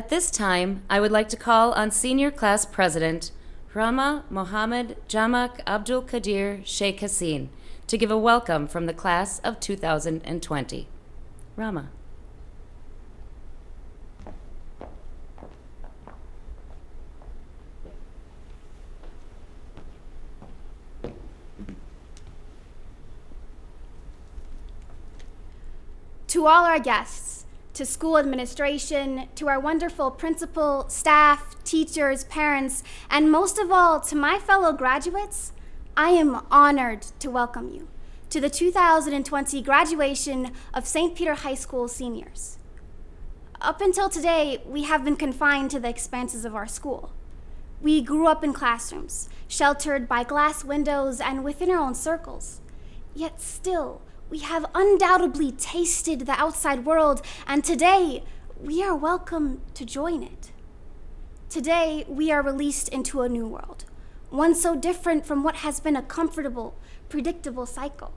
At this time, I would like to call on Senior Class President Rama Mohammed Jamak Abdul Qadir Sheikh Hassin to give a welcome from the class of 2020. Rama. To all our guests, to school administration, to our wonderful principal, staff, teachers, parents, and most of all, to my fellow graduates, I am honored to welcome you to the 2020 graduation of St. Peter High School seniors. Up until today, we have been confined to the expanses of our school. We grew up in classrooms, sheltered by glass windows and within our own circles. Yet still, we have undoubtedly tasted the outside world, and today we are welcome to join it. Today we are released into a new world, one so different from what has been a comfortable, predictable cycle.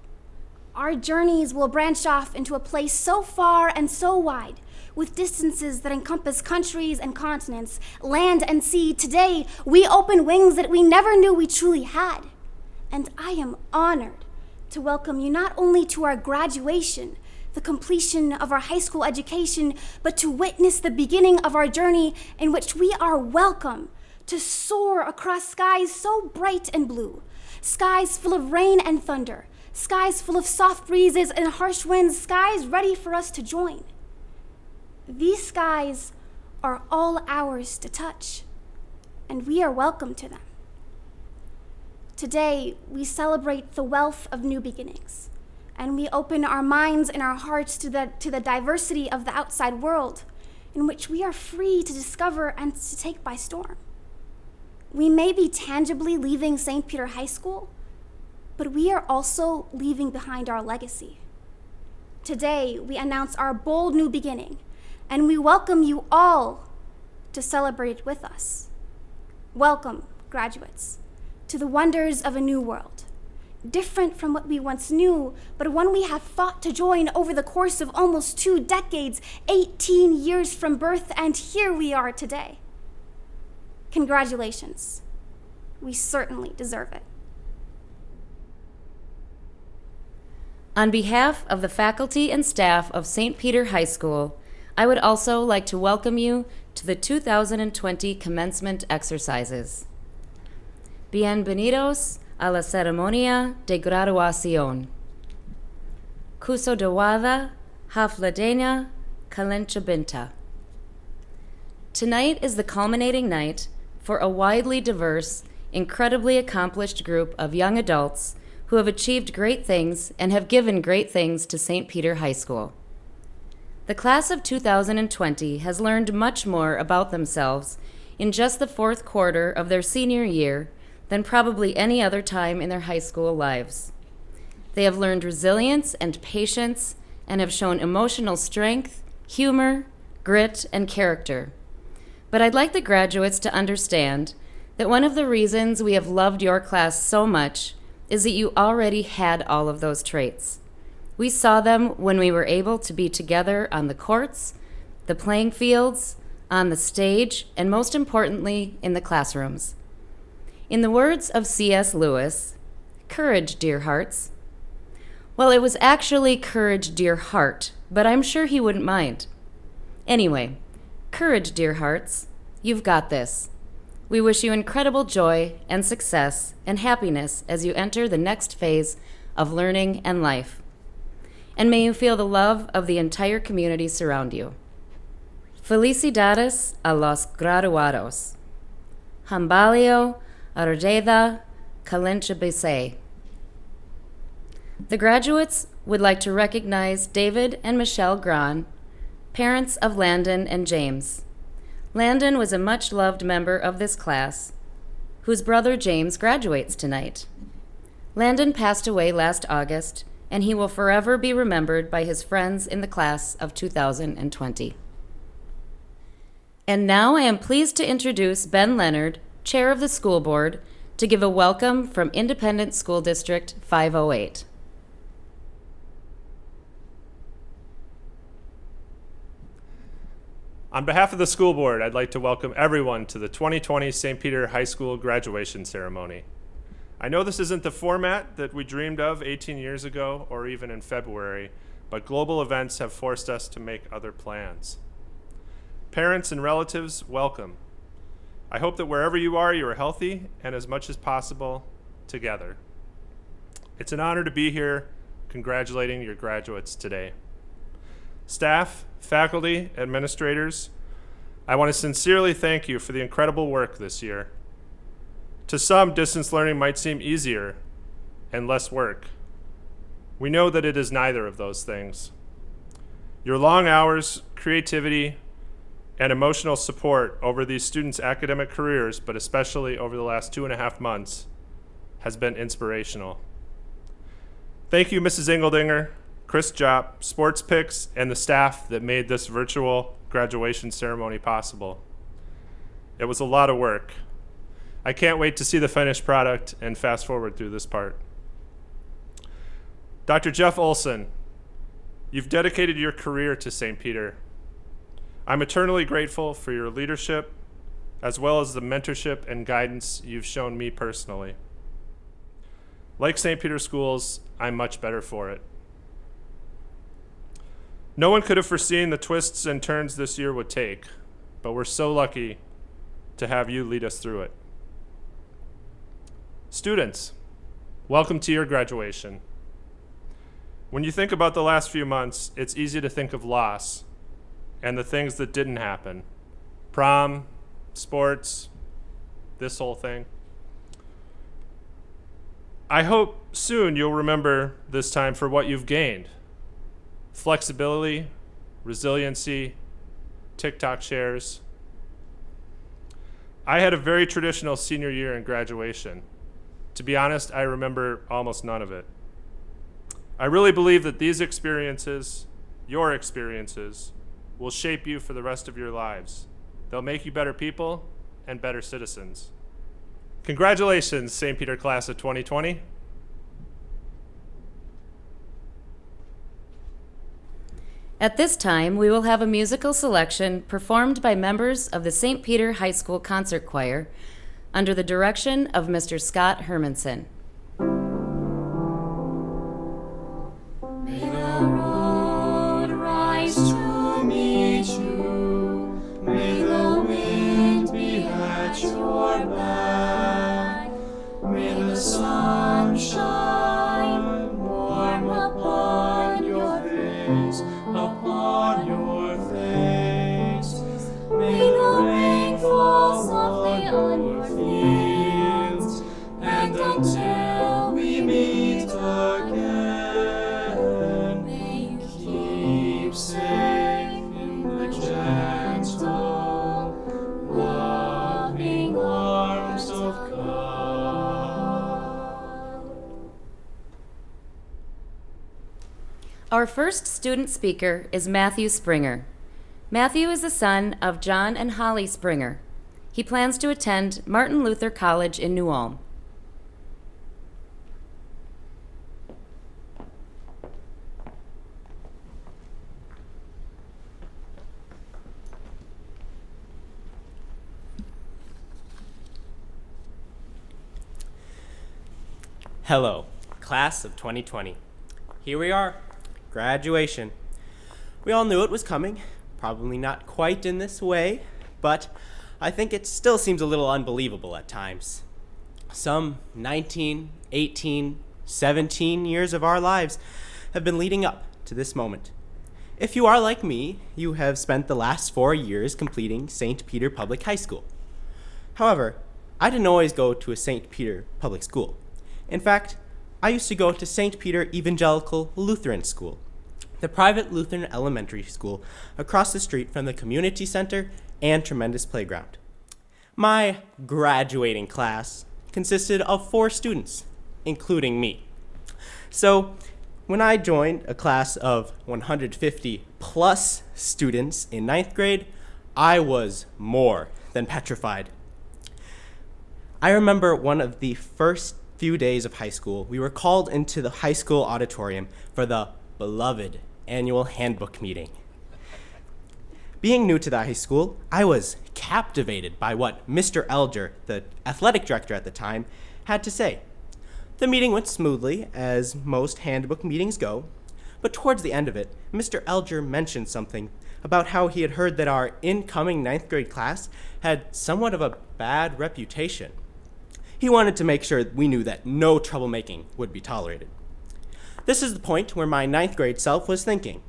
Our journeys will branch off into a place so far and so wide, with distances that encompass countries and continents, land and sea. Today we open wings that we never knew we truly had, and I am honored to welcome you not only to our graduation, the completion of our high school education, but to witness the beginning of our journey in which we are welcome to soar across skies so bright and blue, skies full of rain and thunder, skies full of soft breezes and harsh winds, skies ready for us to join. These skies are all ours to touch, and we are welcome to them. Today, we celebrate the wealth of new beginnings, and we open our minds and our hearts to the diversity of the outside world, in which we are free to discover and to take by storm. We may be tangibly leaving St. Peter High School, but we are also leaving behind our legacy. Today, we announce our bold new beginning, and we welcome you all to celebrate it with us. Welcome, graduates, to the wonders of a new world, different from what we once knew, but one we have fought to join over the course of almost 2 decades, 18 years from birth, and here we are today. Congratulations. We certainly deserve it. On behalf of the faculty and staff of St. Peter High School, I would also like to welcome you to the 2020 commencement exercises. Bienvenidos a la ceremonia de graduación. Kusodawada Hafladena Kalenchabinta. Tonight is the culminating night for a widely diverse, incredibly accomplished group of young adults who have achieved great things and have given great things to St. Peter High School. The class of 2020 has learned much more about themselves in just the 4th quarter of their senior year than probably any other time in their high school lives. They have learned resilience and patience and have shown emotional strength, humor, grit, and character. But I'd like the graduates to understand that one of the reasons we have loved your class so much is that you already had all of those traits. We saw them when we were able to be together on the courts, the playing fields, on the stage, and most importantly, in the classrooms. In the words of C.S. Lewis, courage, dear hearts. Well, it was actually courage, dear heart, but I'm sure he wouldn't mind. Anyway, courage, dear hearts. You've got this. We wish you incredible joy and success and happiness as you enter the next phase of learning and life. And may you feel the love of the entire community surround you. Felicidades a los graduados. Hambalio Ardeda Kalenchabise. The graduates would like to recognize David and Michelle Gran, parents of Landon and James. Landon was a much-loved member of this class, whose brother James graduates tonight. Landon passed away last August, and he will forever be remembered by his friends in the class of 2020. And now I am pleased to introduce Ben Leonard, Chair of the School Board, to give a welcome from Independent School District 508. On behalf of the school board, I'd like to welcome everyone to the 2020 St. Peter High School graduation ceremony. I know this isn't the format that we dreamed of 18 years ago or even in February, but global events have forced us to make other plans. Parents and relatives, welcome. I hope that wherever you are healthy and as much as possible together. It's an honor to be here congratulating your graduates today. Staff, faculty, administrators, I want to sincerely thank you for the incredible work this year. To some, distance learning might seem easier and less work. We know that it is neither of those things. Your long hours, creativity, and emotional support over these students' academic careers, but especially over the last 2.5 months, has been inspirational. Thank you, Mrs. Engeldinger, Chris Jopp, Sports Picks, and the staff that made this virtual graduation ceremony possible. It was a lot of work. I can't wait to see the finished product and fast forward through this part. Dr. Jeff Olson, you've dedicated your career to St. Peter. I'm eternally grateful for your leadership, as well as the mentorship and guidance you've shown me personally. Like St. Peter schools, I'm much better for it. No one could have foreseen the twists and turns this year would take, but we're so lucky to have you lead us through it. Students, welcome to your graduation. When you think about the last few months, it's easy to think of loss and the things that didn't happen. Prom, sports, this whole thing. I hope soon you'll remember this time for what you've gained. Flexibility, resiliency, TikTok shares. I had a very traditional senior year in graduation. To be honest, I remember almost none of it. I really believe that these experiences, your experiences, will shape you for the rest of your lives. They'll make you better people and better citizens. Congratulations, St. Peter class of 2020. At this time, we will have a musical selection performed by members of the St. Peter High School Concert Choir under the direction of Mr. Scott Hermanson. May the road rise to meet you. May the wind be at your back. May the sun shine warm upon your face, upon your face. May the rain fall softly on your fields, and until we meet again, may you keep safe in the gentle, loving arms of God. Our first student speaker is Matthew Springer. Matthew is the son of John and Holly Springer. He plans to attend Martin Luther College in New Ulm. Hello, class of 2020. Here we are, graduation. We all knew it was coming, probably not quite in this way, but I think it still seems a little unbelievable at times. Some 19, 18, 17 years of our lives have been leading up to this moment. If you are like me, you have spent the last 4 years completing St. Peter Public High School. However, I didn't always go to a St. Peter public school. In fact, I used to go to St. Peter Evangelical Lutheran School, the private Lutheran elementary school across the street from the community center and tremendous playground. My graduating class consisted of 4 students, including me. So when I joined a class of 150 plus students in 9th grade, I was more than petrified. I remember one of the first few days of high school, we were called into the high school auditorium for the beloved annual handbook meeting. Being new to the high school, I was captivated by what Mr. Elger, the athletic director at the time, had to say. The meeting went smoothly, as most handbook meetings go, but towards the end of it, Mr. Elger mentioned something about how he had heard that our incoming 9th grade class had somewhat of a bad reputation. He wanted to make sure we knew that no troublemaking would be tolerated. This is the point where my 9th grade self was thinking,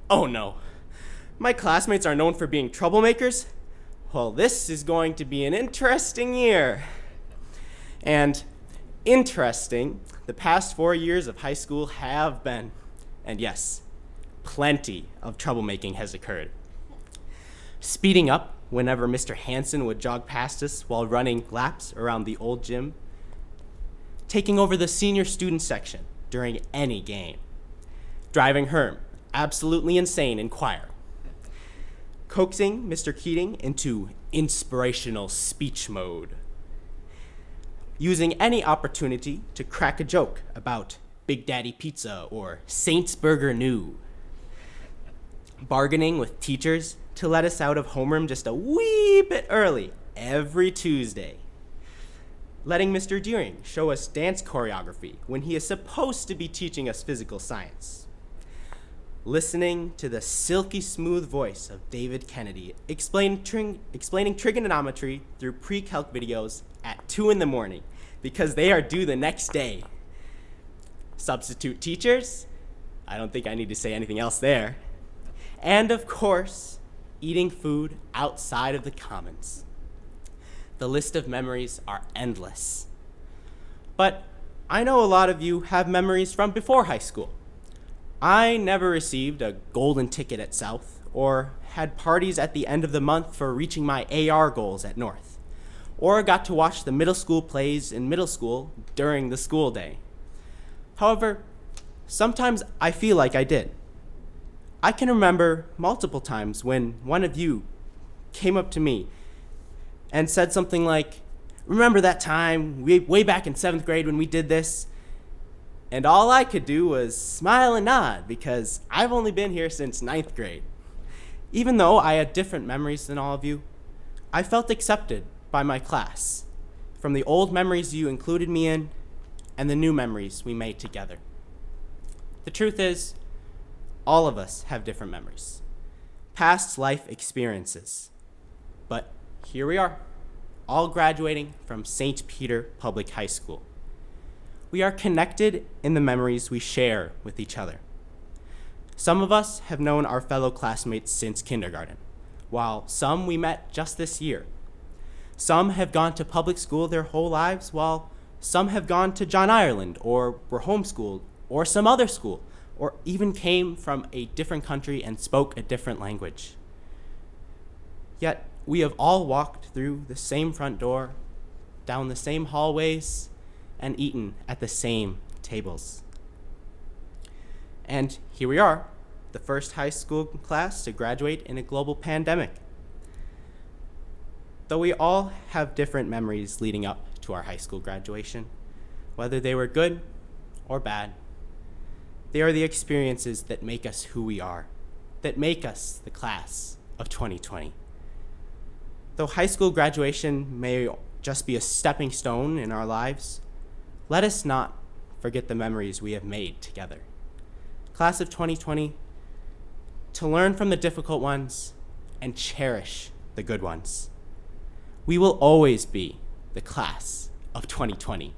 oh no, my classmates are known for being troublemakers? Well, this is going to be an interesting year. And interesting, the past 4 years of high school have been, and yes, plenty of troublemaking has occurred. Speeding up whenever Mr. Hansen would jog past us while running laps around the old gym. Taking over the senior student section during any game. Driving Herm absolutely insane in choir. Coaxing Mr. Keating into inspirational speech mode. Using any opportunity to crack a joke about Big Daddy Pizza or Saints Burger New. Bargaining with teachers to let us out of homeroom just a wee bit early every Tuesday. Letting Mr. Deering show us dance choreography when he is supposed to be teaching us physical science. Listening to the silky smooth voice of David Kennedy explaining trigonometry through pre-calc videos at 2 in the morning because they are due the next day. Substitute teachers, I don't think I need to say anything else there. And of course, eating food outside of the commons. The list of memories are endless. But I know a lot of you have memories from before high school. I never received a golden ticket at South or had parties at the end of the month for reaching my AR goals at North, or got to watch the middle school plays in middle school during the school day. However, sometimes I feel like I did. I can remember multiple times when one of you came up to me and said something like, remember that time way back in 7th grade when we did this? And all I could do was smile and nod because I've only been here since 9th grade. Even though I had different memories than all of you, I felt accepted by my class from the old memories you included me in and the new memories we made together. The truth is, all of us have different memories, past life experiences. But here we are, all graduating from St. Peter Public High School. We are connected in the memories we share with each other. Some of us have known our fellow classmates since kindergarten, while some we met just this year. Some have gone to public school their whole lives, while some have gone to John Ireland or were homeschooled or some other school, or even came from a different country and spoke a different language. Yet we have all walked through the same front door, down the same hallways, and eaten at the same tables. And here we are, the first high school class to graduate in a global pandemic. Though we all have different memories leading up to our high school graduation, whether they were good or bad, they are the experiences that make us who we are, that make us the class of 2020. Though high school graduation may just be a stepping stone in our lives, let us not forget the memories we have made together. Class of 2020, to learn from the difficult ones and cherish the good ones. We will always be the class of 2020,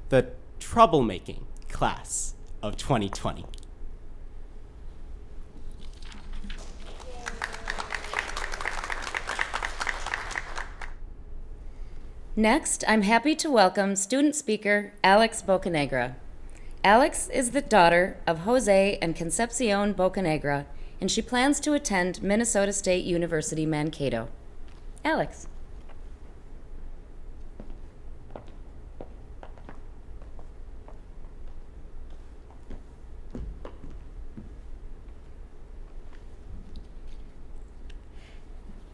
the troublemaking class of 2020. Next, I'm happy to welcome student speaker Alex Bocanegra. Alex is the daughter of Jose and Concepcion Bocanegra, and she plans to attend Minnesota State University Mankato. Alex.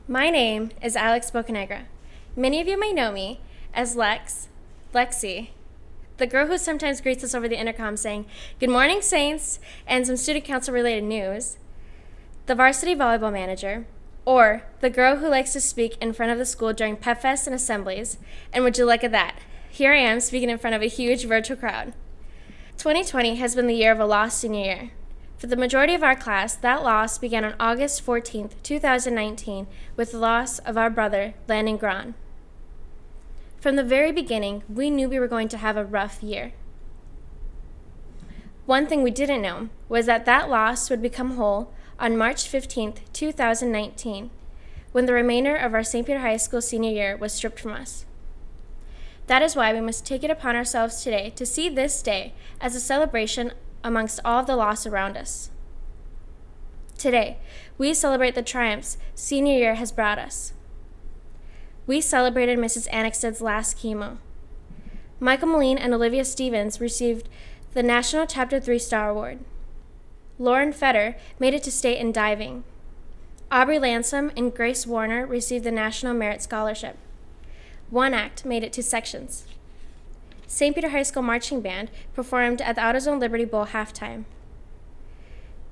My name is Alex Bocanegra. Many of you may know me as Lexi, the girl who sometimes greets us over the intercom saying, "Good morning, Saints," and some student council related news. the varsity volleyball manager, or the girl who likes to speak in front of the school during pep fests and assemblies. And would you look at that? Here I am speaking in front of a huge virtual crowd. 2020 has been the year of a lost senior year. For the majority of our class, that loss began on August 14th, 2019, with the loss of our brother, Landon Gran. From the very beginning, we knew we were going to have a rough year. One thing we didn't know was that that loss would become whole on March 15th, 2019, when the remainder of our St. Peter High School senior year was stripped from us. That is why we must take it upon ourselves today to see this day as a celebration amongst all of the loss around us. Today, we celebrate the triumphs senior year has brought us. We celebrated Mrs. Annexsted's last chemo. Michael Moline and Olivia Stevens received the National Chapter 3 Star Award. Lauren Fetter made it to state in diving. Aubrey Lansom and Grace Warner received the National Merit Scholarship. One act made it to sections. St. Peter High School Marching Band performed at the AutoZone Liberty Bowl halftime.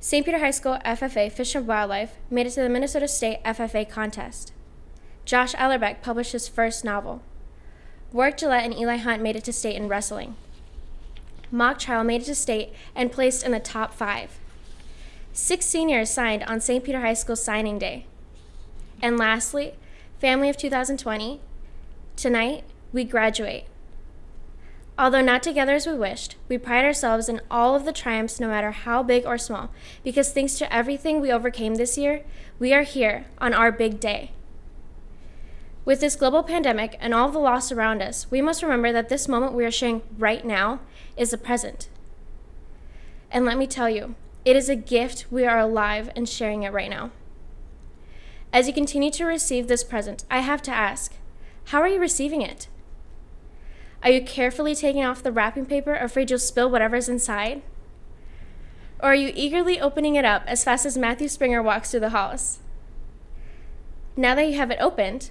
St. Peter High School FFA Fish and Wildlife made it to the Minnesota State FFA contest. Josh Ellerbeck published his first novel. Warwick Gillette and Eli Hunt made it to state in wrestling. Mock Trial made it to state and placed in the top 5. 6 seniors signed on St. Peter High School signing day. And lastly, Family of 2020, tonight we graduate. Although not together as we wished, we pride ourselves in all of the triumphs, no matter how big or small, because thanks to everything we overcame this year, we are here on our big day. With this global pandemic and all of the loss around us, we must remember that this moment we are sharing right now is a present. And let me tell you, it is a gift we are alive and sharing it right now. As you continue to receive this present, I have to ask, how are you receiving it? Are you carefully taking off the wrapping paper, afraid you'll spill whatever's inside? Or are you eagerly opening it up as fast as Matthew Springer walks through the halls? Now that you have it opened,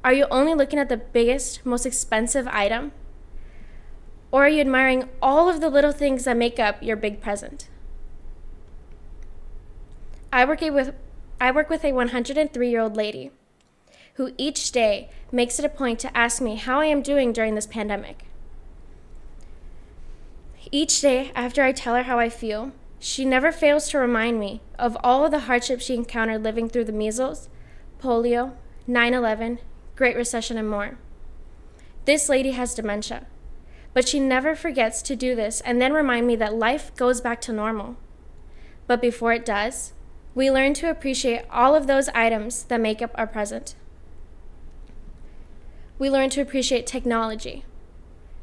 are you only looking at the biggest, most expensive item? Or are you admiring all of the little things that make up your big present? I work with a 103-year-old lady who each day makes it a point to ask me how I am doing during this pandemic. Each day after I tell her how I feel, she never fails to remind me of all of the hardships she encountered living through the measles, polio, 9/11, Great Recession, and more. This lady has dementia, but she never forgets to do this and then remind me that life goes back to normal. But before it does, we learn to appreciate all of those items that make up our present. We learn to appreciate technology,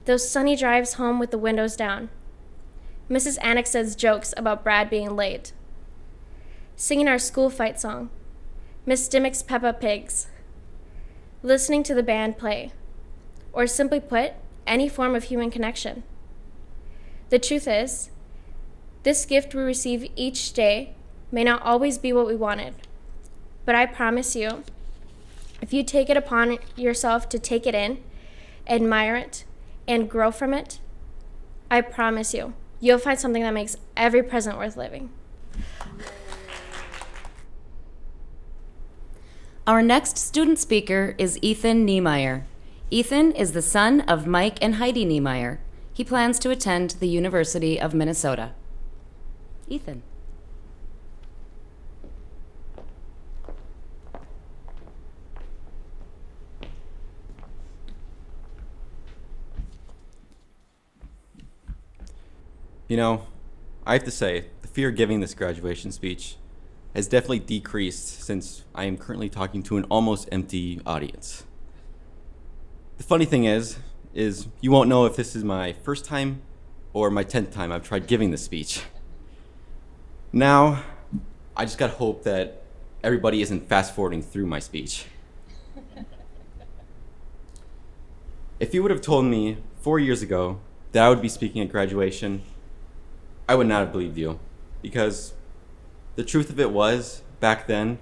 those sunny drives home with the windows down, Mrs. Annexsted's jokes about Brad being late, singing our school fight song, Miss Dimmick's Peppa Pigs, listening to the band play, or simply put, any form of human connection. The truth is, this gift we receive each day may not always be what we wanted, but I promise you, if you take it upon yourself to take it in, admire it, and grow from it, I promise you, you'll find something that makes every present worth living. Our next student speaker is Ethan Niemeyer. Ethan is the son of Mike and Heidi Niemeyer. He plans to attend the University of Minnesota. Ethan. You know, I have to say, the fear of giving this graduation speech has definitely decreased since I am currently talking to an almost empty audience. The funny thing is you won't know if this is my first time or my 10th time I've tried giving this speech. Now, I just gotta hope that everybody isn't fast forwarding through my speech. If you would have told me 4 years ago that I would be speaking at graduation, I would not have believed you, because the truth of it was, back then,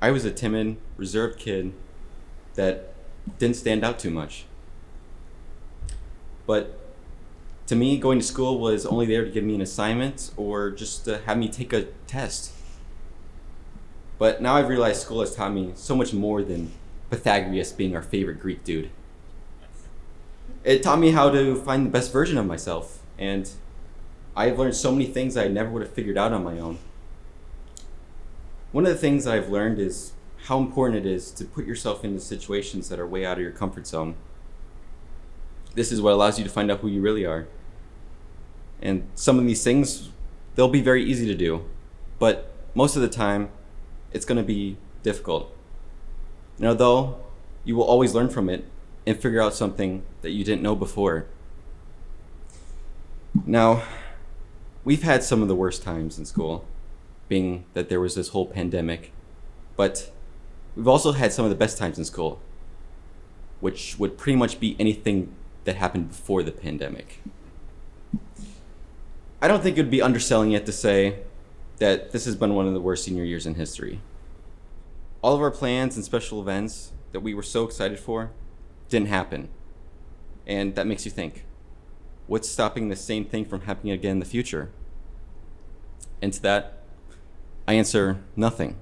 I was a timid, reserved kid that didn't stand out too much. But to me, going to school was only there to give me an assignment or just to have me take a test. But now I've realized school has taught me so much more than Pythagoras being our favorite Greek dude. It taught me how to find the best version of myself, and I've learned so many things I never would have figured out on my own. One of the things I've learned is how important it is to put yourself into situations that are way out of your comfort zone. This is what allows you to find out who you really are. And some of these things, they'll be very easy to do, but most of the time, it's going to be difficult. And although you will always learn from it and figure out something that you didn't know before. Now, we've had some of the worst times in school, being that there was this whole pandemic, but we've also had some of the best times in school, which would pretty much be anything that happened before the pandemic. I don't think it would be underselling it to say that this has been one of the worst senior years in history. All of our plans and special events that we were so excited for didn't happen. And that makes you think, what's stopping the same thing from happening again in the future? And to that, I answer nothing.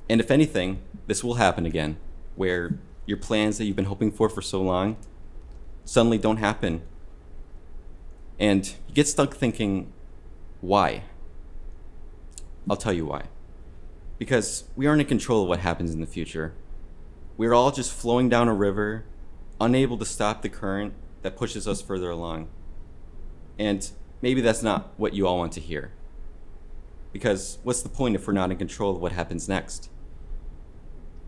And if anything, this will happen again, where your plans that you've been hoping for so long suddenly don't happen. And you get stuck thinking, why? I'll tell you why. Because we aren't in control of what happens in the future. We're all just flowing down a river, unable to stop the current that pushes us further along. And maybe that's not what you all want to hear. Because what's the point if we're not in control of what happens next?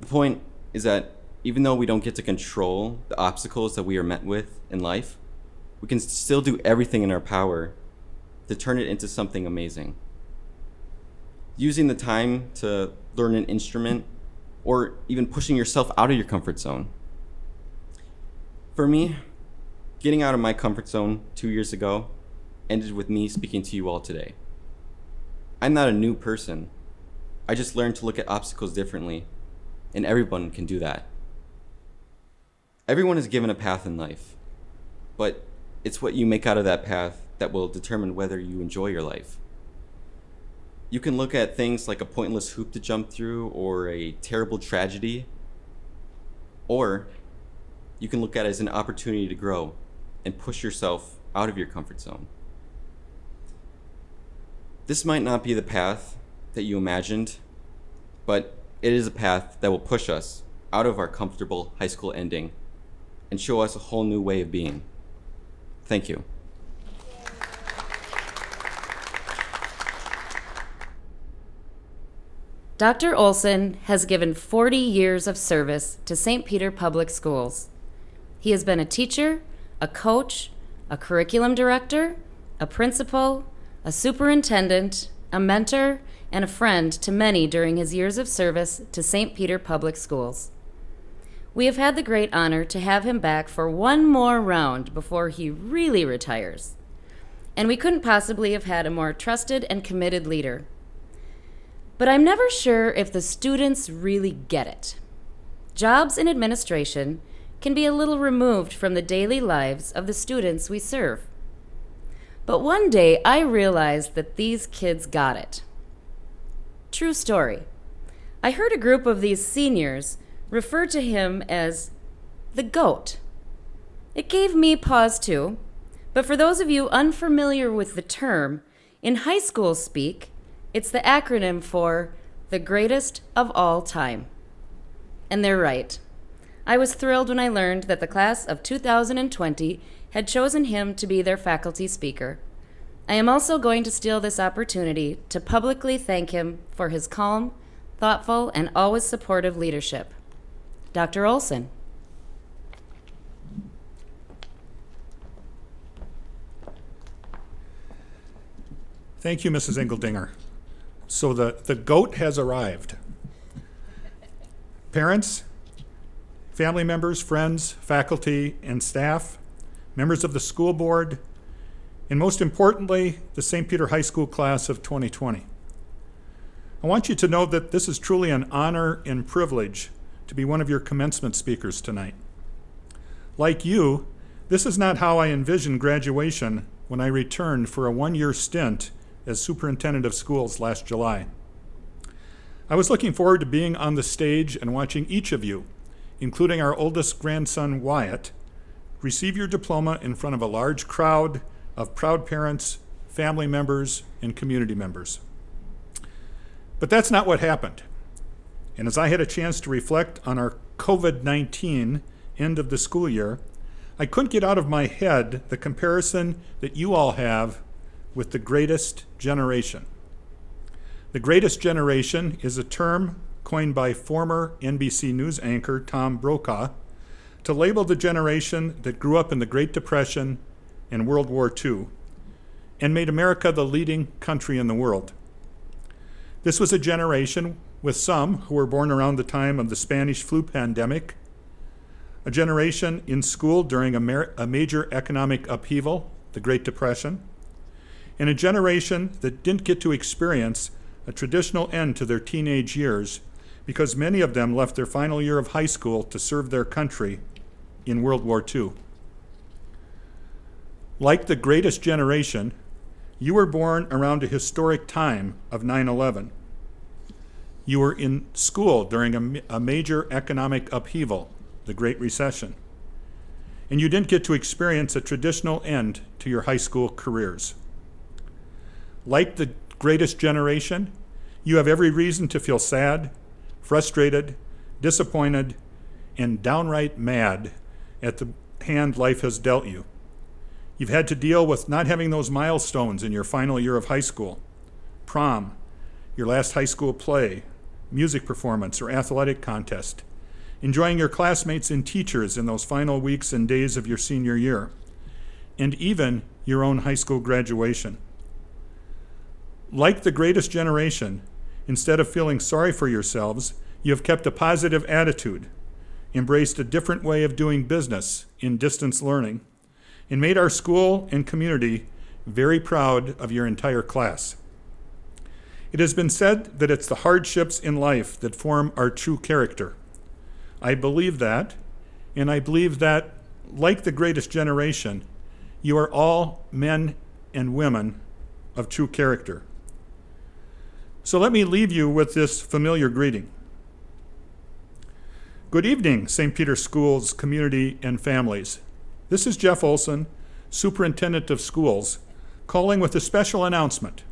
The point is that even though we don't get to control the obstacles that we are met with in life, we can still do everything in our power to turn it into something amazing. Using the time to learn an instrument, or even pushing yourself out of your comfort zone. For me, getting out of my comfort zone 2 years ago ended with me speaking to you all today. I'm not a new person. I just learned to look at obstacles differently, and everyone can do that. Everyone is given a path in life, but it's what you make out of that path that will determine whether you enjoy your life. You can look at things like a pointless hoop to jump through or a terrible tragedy, or you can look at it as an opportunity to grow and push yourself out of your comfort zone. This might not be the path that you imagined, but it is a path that will push us out of our comfortable high school ending and show us a whole new way of being. Thank you. Dr. Olson has given 40 years of service to St. Peter Public Schools. He has been a teacher, a coach, a curriculum director, a principal, a superintendent, a mentor, and a friend to many during his years of service to St. Peter Public Schools. We have had the great honor to have him back for one more round before he really retires. And we couldn't possibly have had a more trusted and committed leader. But I'm never sure if the students really get it. Jobs in administration can be a little removed from the daily lives of the students we serve. But one day I realized that these kids got it. True story. I heard a group of these seniors refer to him as the GOAT. It gave me pause too, but for those of you unfamiliar with the term, in high school speak, it's the acronym for the greatest of all time. And they're right. I was thrilled when I learned that the class of 2020 had chosen him to be their faculty speaker. I am also going to steal this opportunity to publicly thank him for his calm, thoughtful, and always supportive leadership. Dr. Olson. Thank you, Mrs. Engeldinger. So the GOAT has arrived. Parents, family members, friends, faculty, and staff, members of the school board, and most importantly, the St. Peter High School class of 2020. I want you to know that this is truly an honor and privilege to be one of your commencement speakers tonight. Like you, this is not how I envisioned graduation when I returned for a one-year stint as superintendent of schools last July. I was looking forward to being on the stage and watching each of you, including our oldest grandson, Wyatt, receive your diploma in front of a large crowd of proud parents, family members, and community members. But that's not what happened. And as I had a chance to reflect on our COVID-19 end of the school year, I couldn't get out of my head the comparison that you all have with the greatest generation. The greatest generation is a term coined by former NBC News anchor Tom Brokaw to label the generation that grew up in the Great Depression and World War II and made America the leading country in the world. This was a generation with some who were born around the time of the Spanish flu pandemic, a generation in school during a major economic upheaval, the Great Depression, and a generation that didn't get to experience a traditional end to their teenage years because many of them left their final year of high school to serve their country in World War II. Like the greatest generation, you were born around a historic time of 9/11. You were in school during a major economic upheaval, the Great Recession, and you didn't get to experience a traditional end to your high school careers. Like the greatest generation, you have every reason to feel sad, frustrated, disappointed, and downright mad at the hand life has dealt you. You've had to deal with not having those milestones in your final year of high school, prom, your last high school play, music performance, or athletic contest, enjoying your classmates and teachers in those final weeks and days of your senior year, and even your own high school graduation. Like the greatest generation, instead of feeling sorry for yourselves, you have kept a positive attitude, embraced a different way of doing business in distance learning, and made our school and community very proud of your entire class. It has been said that it's the hardships in life that form our true character. I believe that, and I believe that, like the greatest generation, you are all men and women of true character. So let me leave you with this familiar greeting. Good evening, St. Peter Schools community and families. This is Jeff Olson, Superintendent of Schools, calling with a special announcement.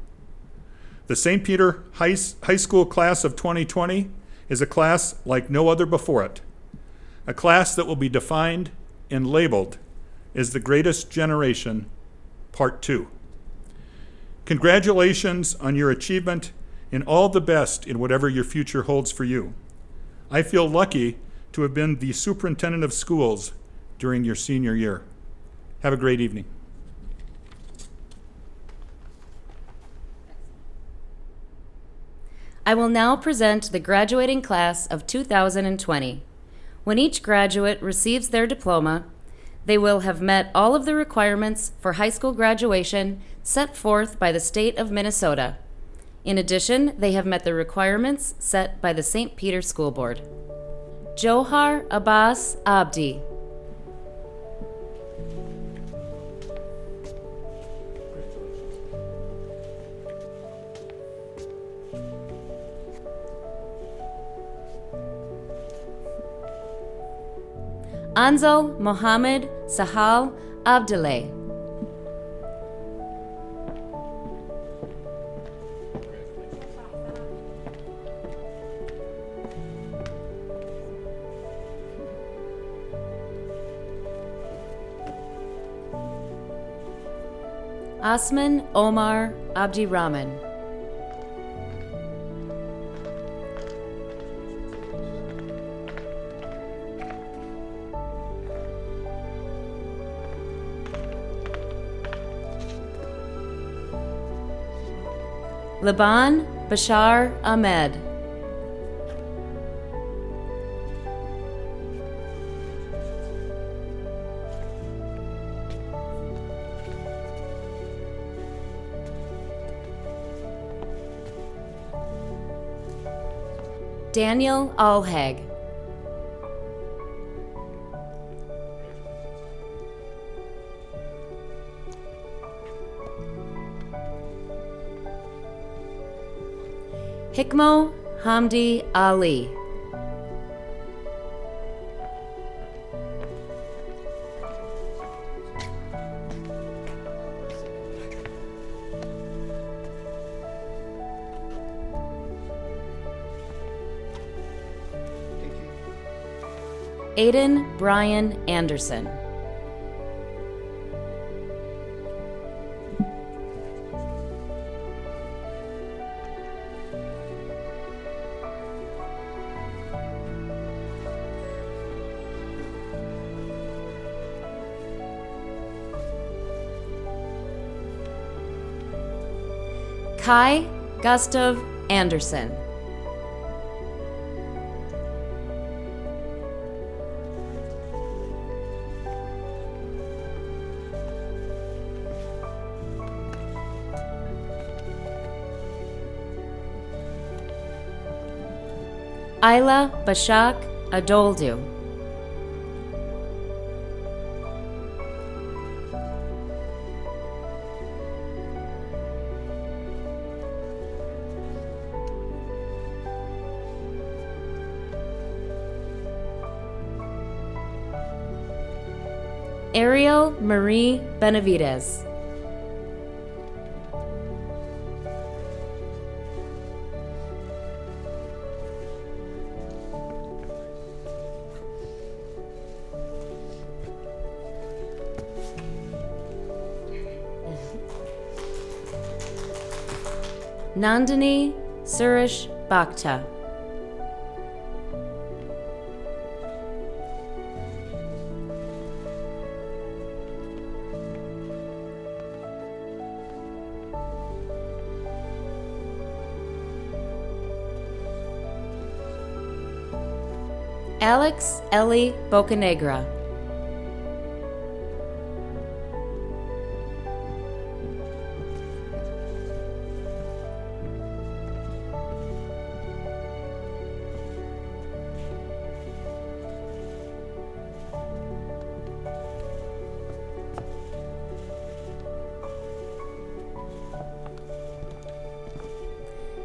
The St. Peter High School class of 2020 is a class like no other before it, a class that will be defined and labeled as the greatest generation, Part 2. Congratulations on your achievement and all the best in whatever your future holds for you. I feel lucky to have been the superintendent of schools during your senior year. Have a great evening. I will now present the graduating class of 2020. When each graduate receives their diploma, they will have met all of the requirements for high school graduation set forth by the state of Minnesota. In addition, they have met the requirements set by the St. Peter School Board. Johar Abbas Abdi. Anzal Mohammed Sahal Abdullah. Asman Omar Abdirahman. Laban Bashar Ahmed. Daniel Alhag. Hikmo Hamdi Ali. Aiden Brian Anderson. Kai Gustav Anderson. Ayla Bashak Adoldu. Ariel Marie Benavides. Nandini Suresh Bhakta. Alex Ellie Bocanegra.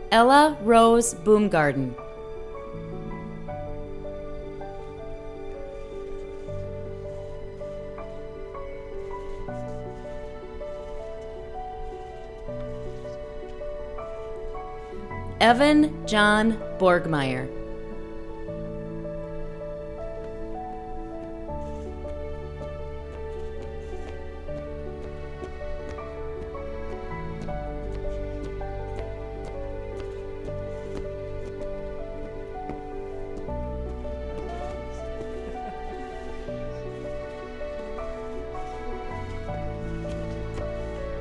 Ella Rose Boomgarden. Evan John Borgmeyer.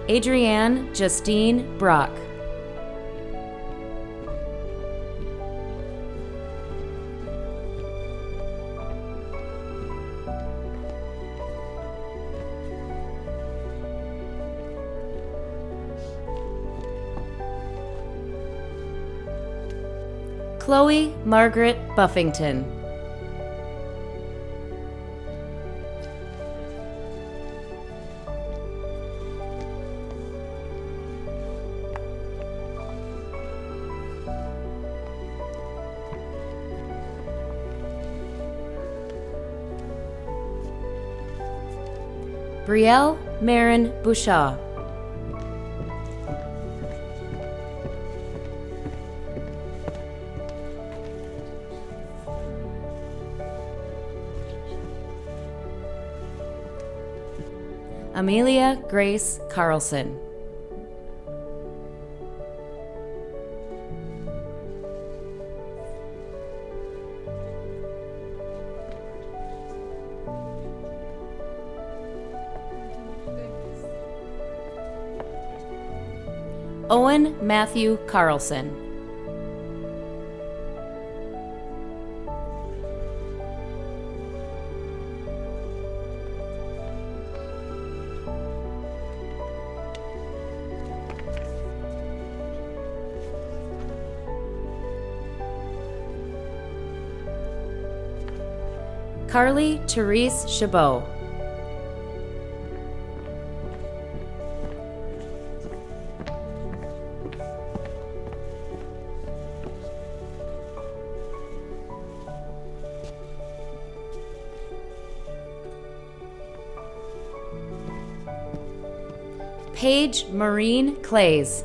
Adrienne Justine Brock. Chloe Margaret Buffington. Brielle Marin Bouchard. Amelia Grace Carlson. Owen Matthew Carlson. Carly Therese Chabot. Paige Maureen Clays.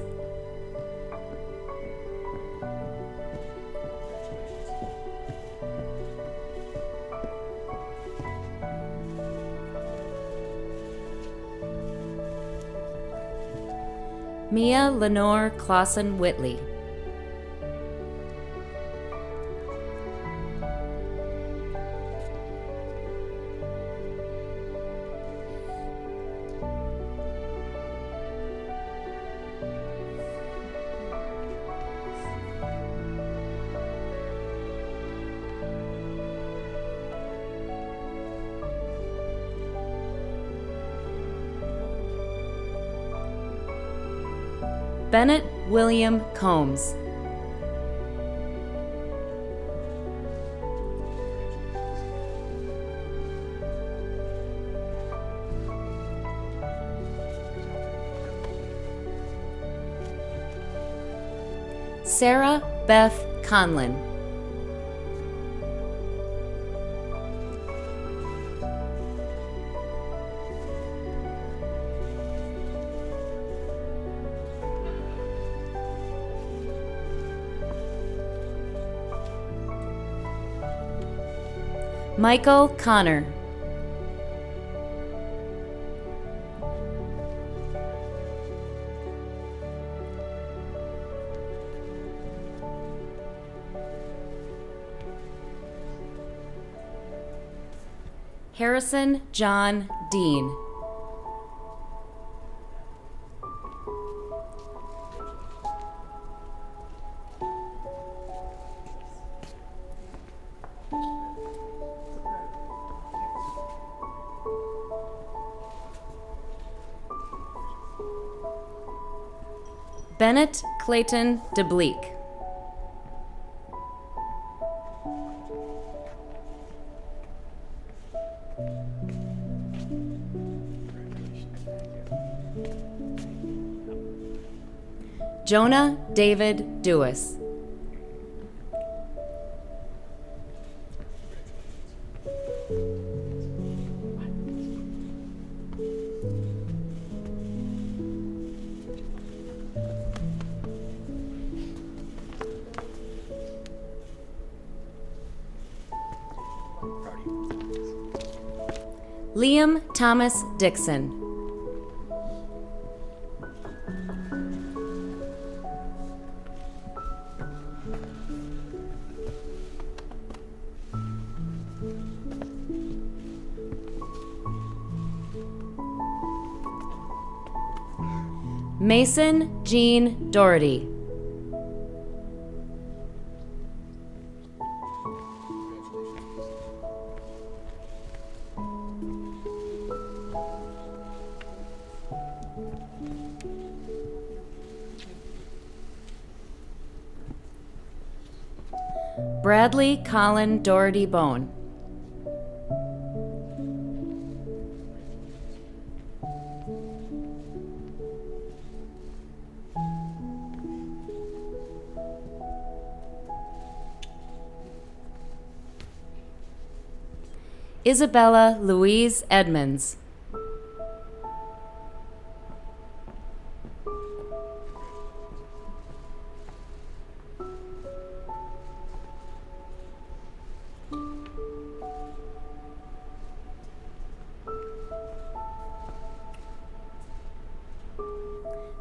Mia Lenore Clausen Whitley. Bennett William Combs. Sarah Beth Conlin. Michael Connor. Harrison John Dean. Bennett Clayton DeBleek. Jonah David Dewis. Liam Thomas Dixon. Mason Jean Doherty. Bradley Colin Doherty Bone. Isabella Louise Edmonds.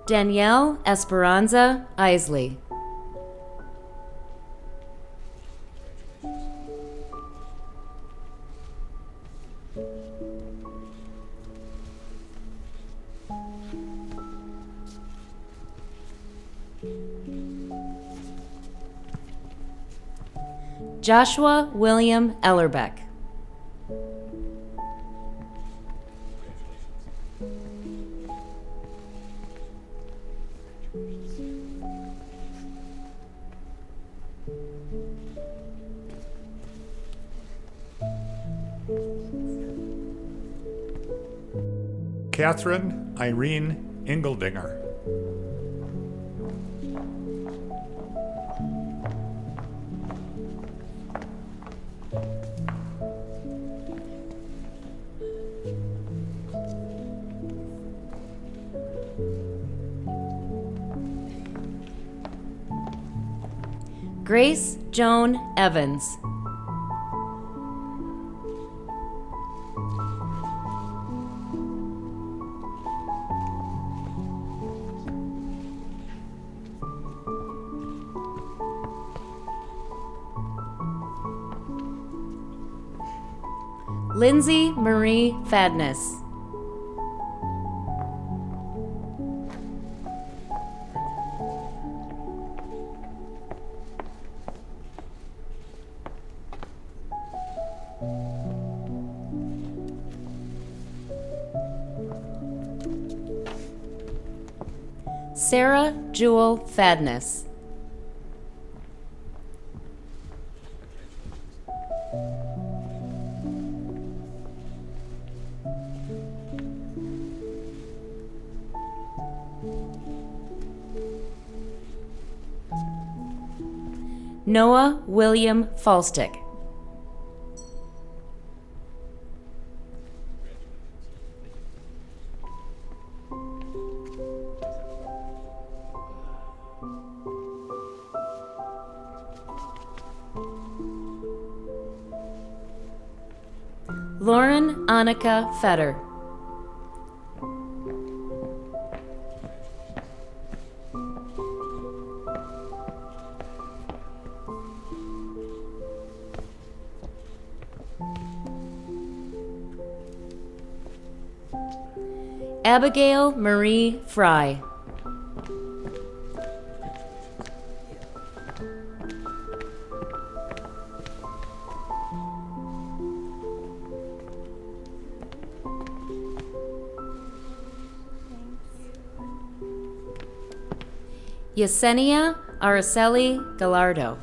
Danielle Esperanza Isley. Joshua William Ellerbeck. Catherine Irene Engeldinger. Grace Joan Evans. Lindsay Marie Fadness. Sarah Jewel Fadness. Noah William Falstick. Lauren Annika Fetter. Abigail Marie Fry. Yesenia Araceli Gallardo.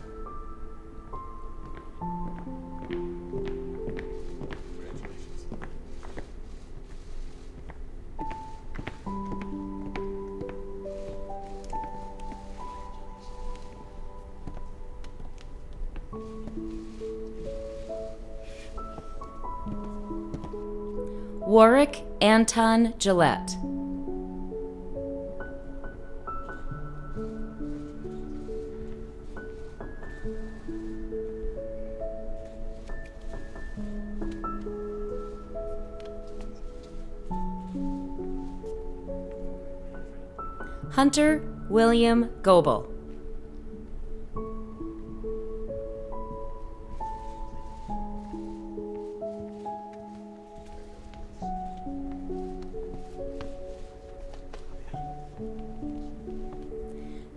Warwick Anton Gillette. Hunter William Goebel.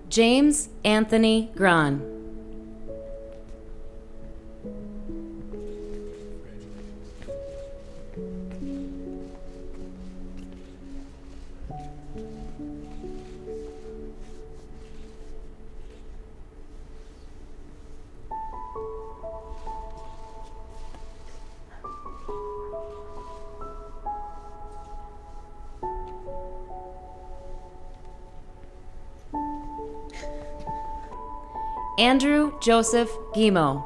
James Anthony Gran. Andrew Joseph Guimo.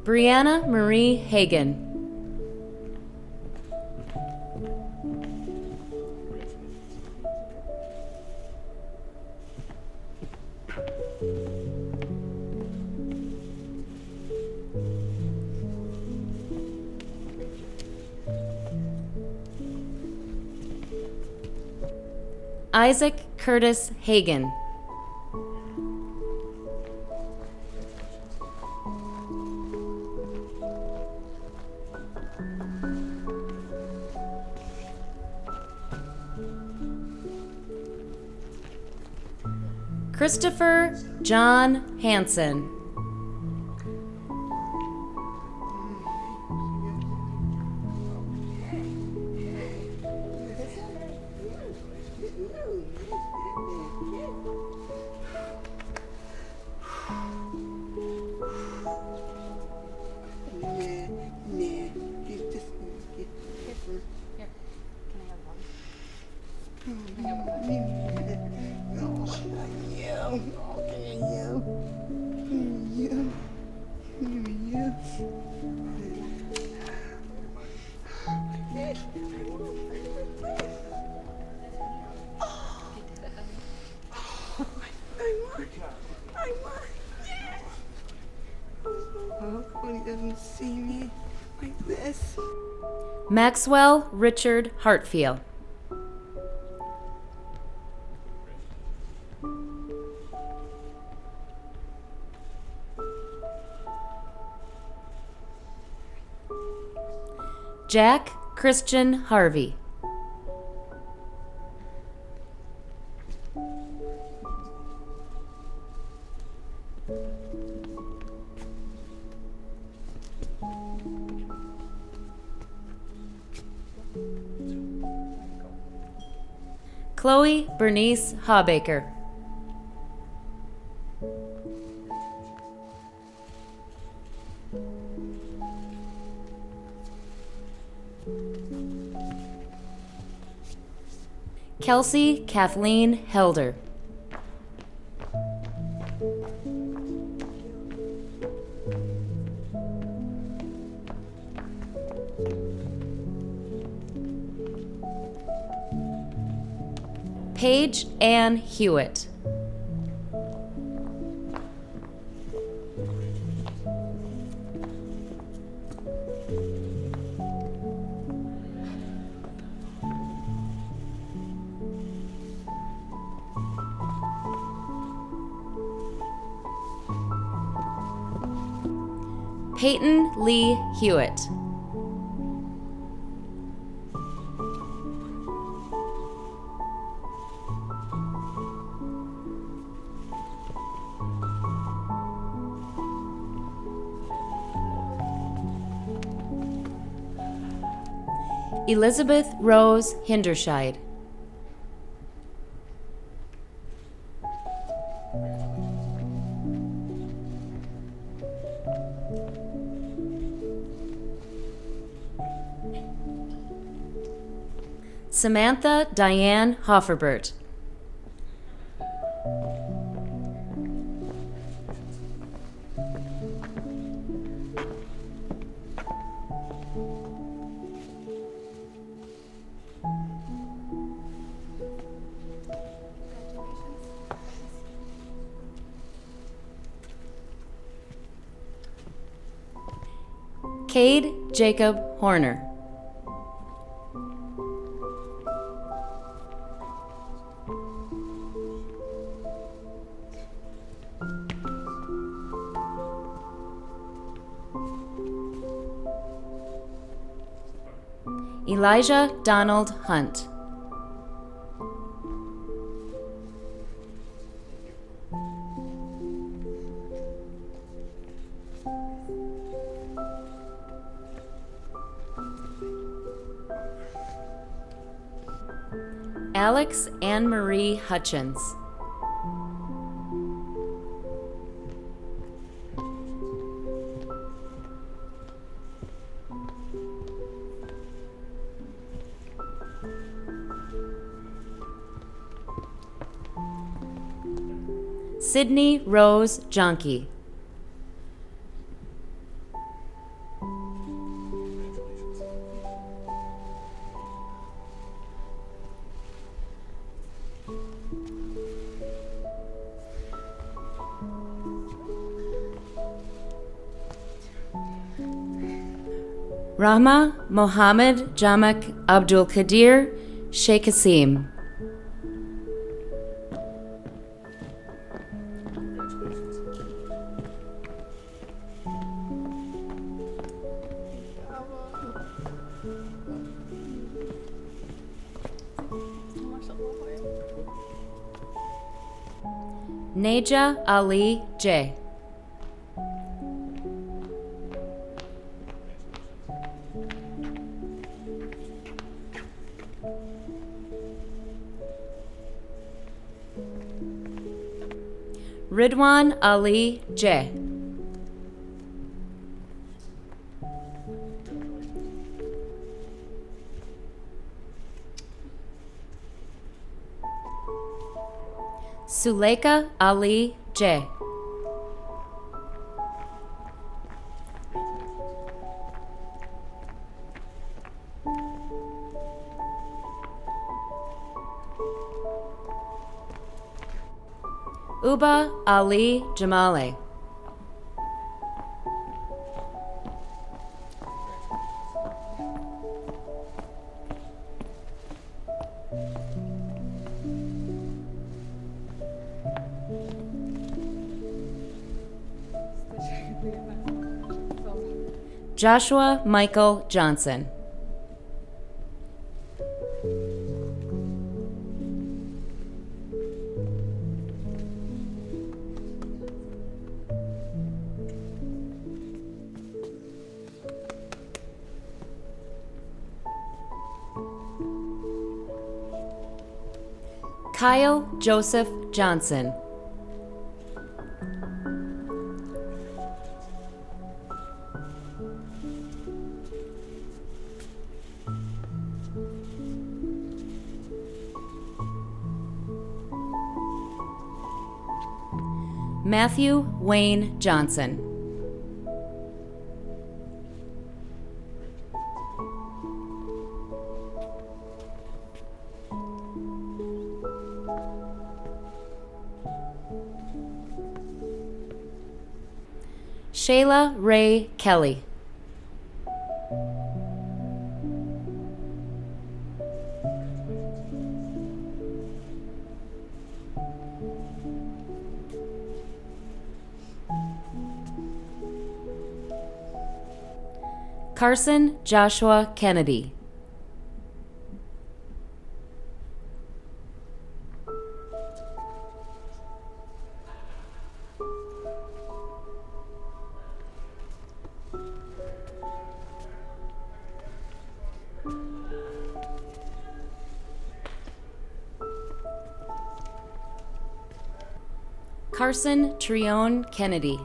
Brianna Marie Hagan. Isaac Curtis Hagan. Christopher John Hansen. my mind. Oh, when he doesn't see me like this. Maxwell Richard Hartfield. Jack Christian Harvey. Chloe Bernice Hawbaker. Kelsey Kathleen Helder. Paige Ann Hewitt. Peyton Lee Hewitt. Elizabeth Rose Hinderscheid. Samantha Diane Hofferbert. Cade Jacob Horner. Elijah Donald Hunt. Alex Anne Marie Hutchins. Sydney Rose Jonke. Rahma Mohammed Jamak Abdul Qadir Sheikh Hassim. Neja Ali J. Ridwan Ali J. Suleika Ali J. Uba Ali Jamale. Joshua Michael Johnson. Kyle Joseph Johnson. Matthew Wayne Johnson. Shayla Ray Kelly. Carson Joshua Kennedy. Carson Trione Kennedy.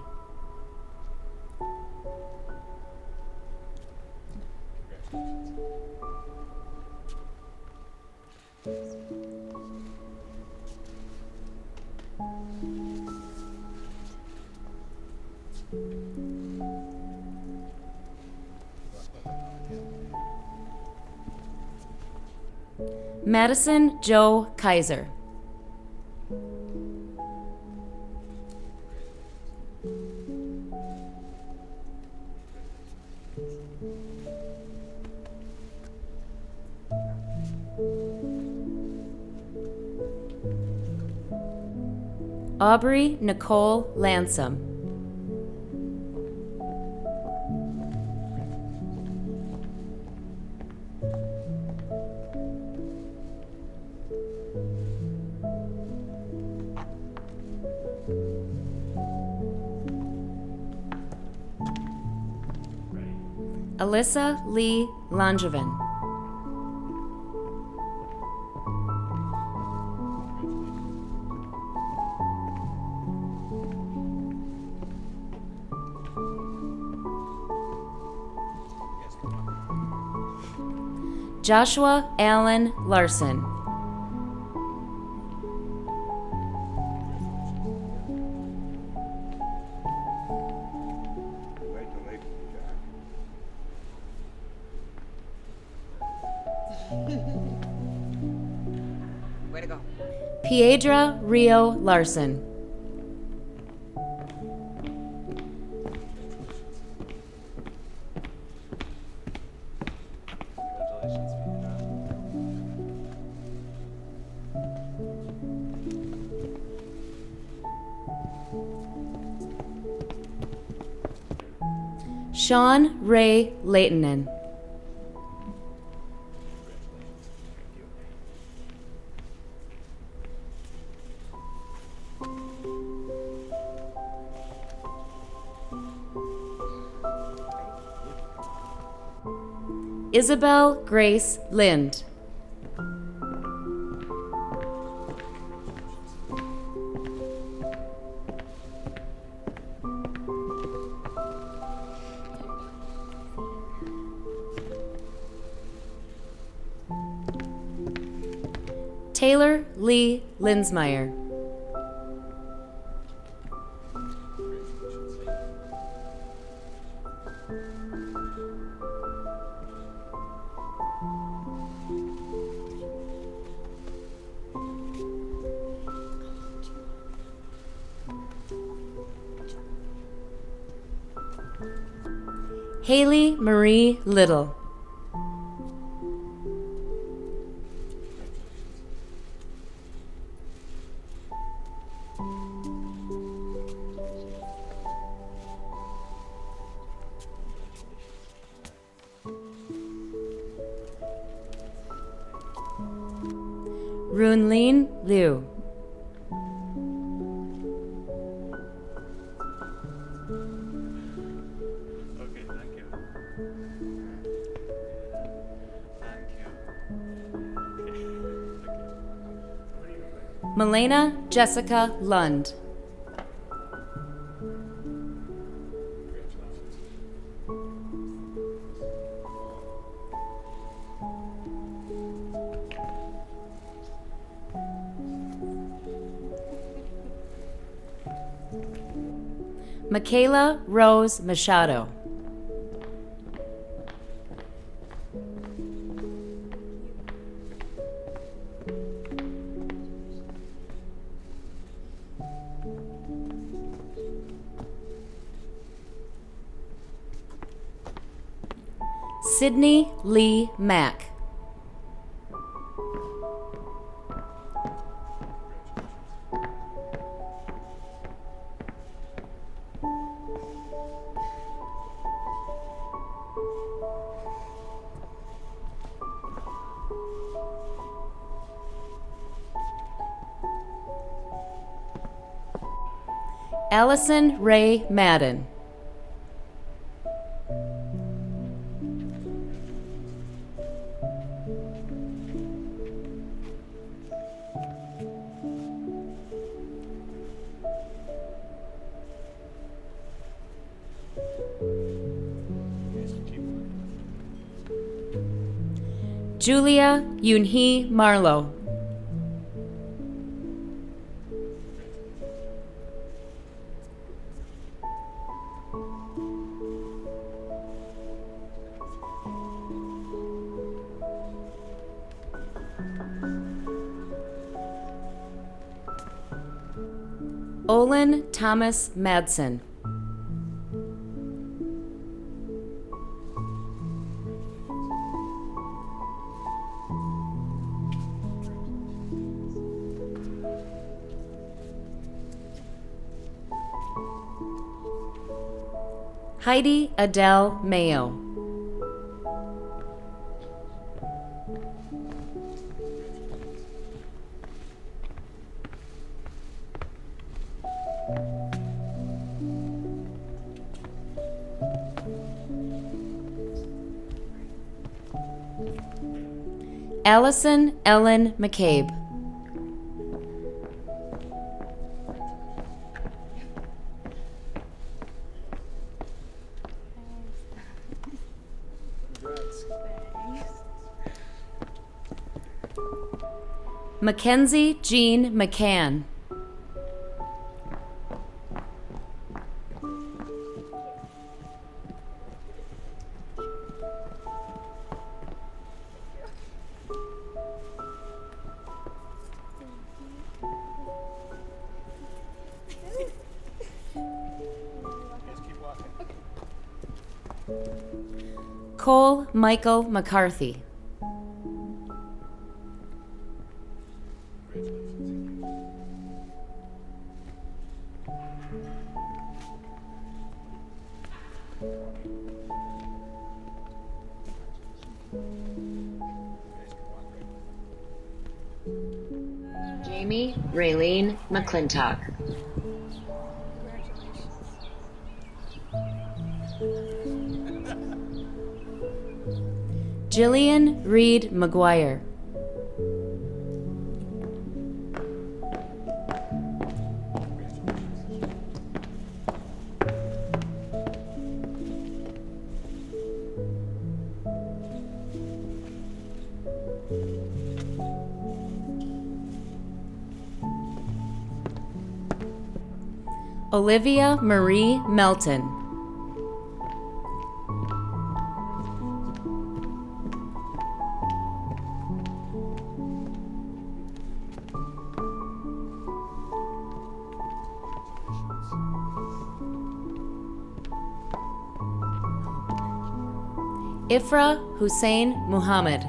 Madison Joe Kaiser. Aubrey Nicole Lansom. Alyssa Lee Langevin. Joshua Allen Larson. Way to go. Piedra Rio Larson. Sean Ray Leightonen. Isabel Grace Lind. Taylor Lee Linsmeyer. Haley Marie Little. Runlin Liu. Okay, thank you. Thank you. Milena Jessica Lund. Michaela Rose Machado. Sydney Lee Mack. Allison Ray Madden. Julia Yunhee Marlowe. Olin Thomas Madsen. Heidi Adele Mayo. Allison Ellen McCabe. Mackenzie Jean McCann. Cole Michael McCarthy. Jamie Raylene McClintock. Jillian Reed McGuire. Olivia Marie Melton. Ifra Hussein Muhammad.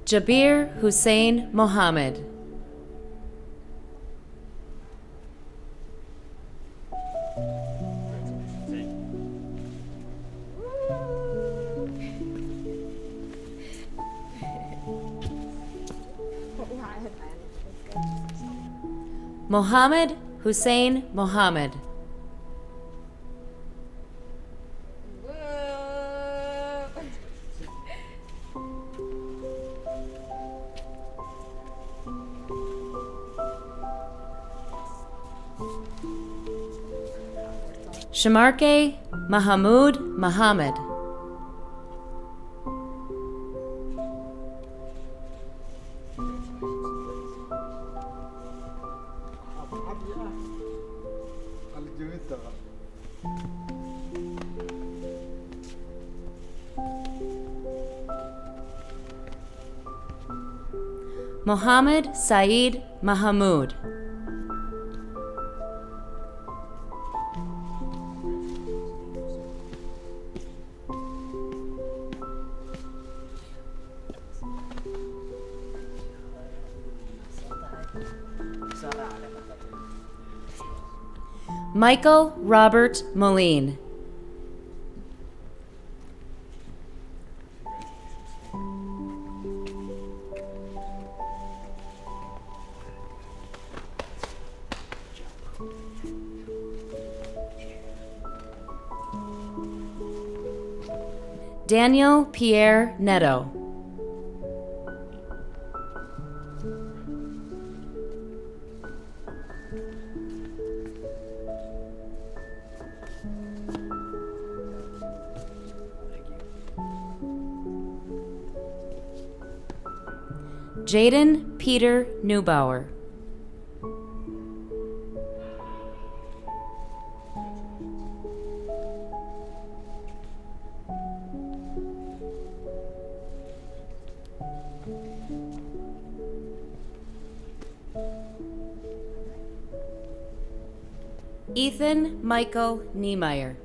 Jabir Hussein Mohammed. Mohammed Hussein Mohammed. Shamarke Mahamoud Muhammad. Mohammed Saeed Mahamoud. Michael Robert Moline. Daniel Pierre Neto. Jaden Peter Neubauer. Ethan Michael Niemeyer.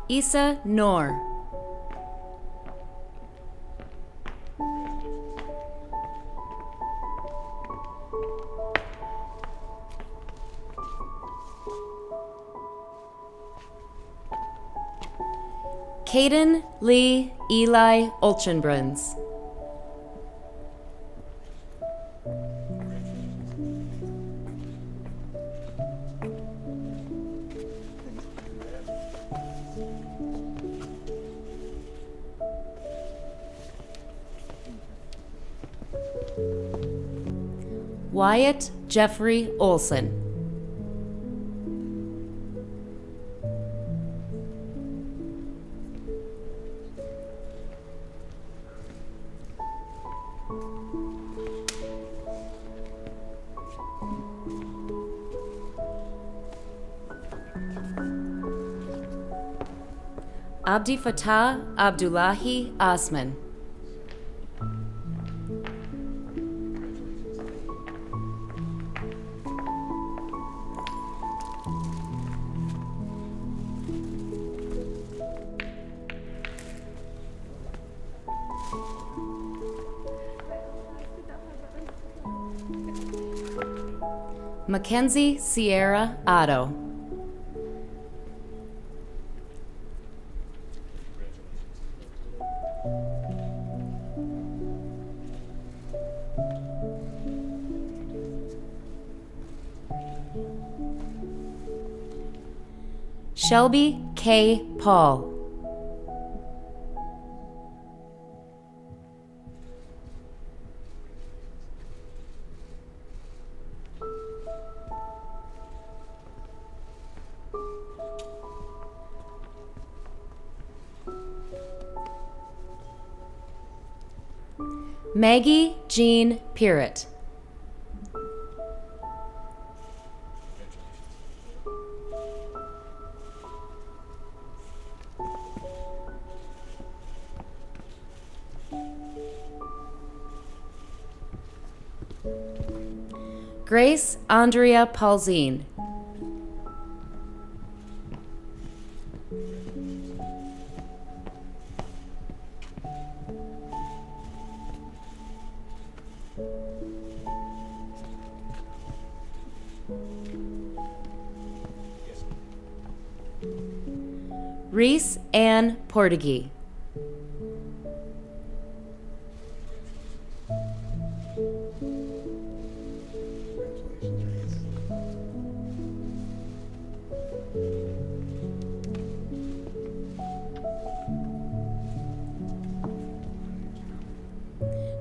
Issa Noor. Caden Lee Eli Olchenbruns. Wyatt Jeffrey Olson. Abdi Fattah Abdullahi Osman. Mackenzie Sierra Otto. Shelby K. Paul. Maggie Jean Pirrett. Grace Andrea Paulzine. Reese Ann Portuguese.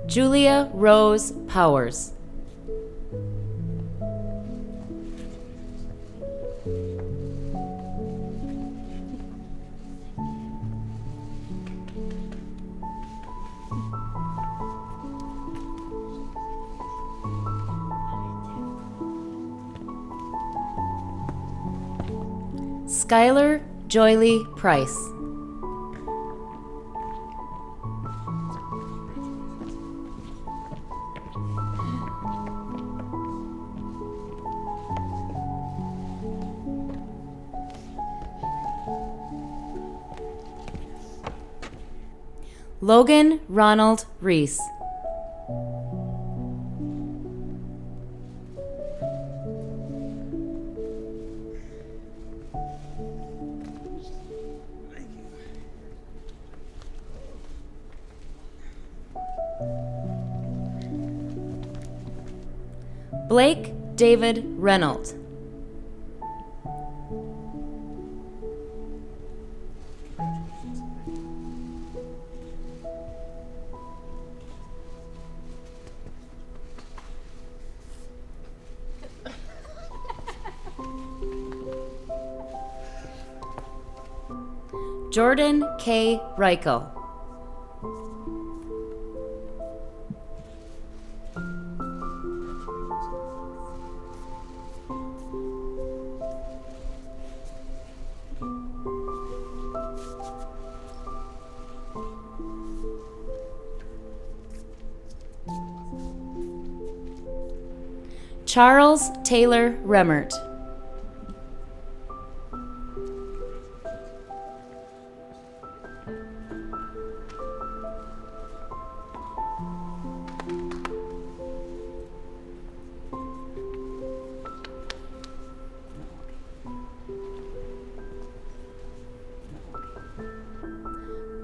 Julia Rose Powers. Skylar Joylee Price. Logan Ronald Reese. Blake David Reynolds. Jordan K. Reichel. Charles Taylor Remmert.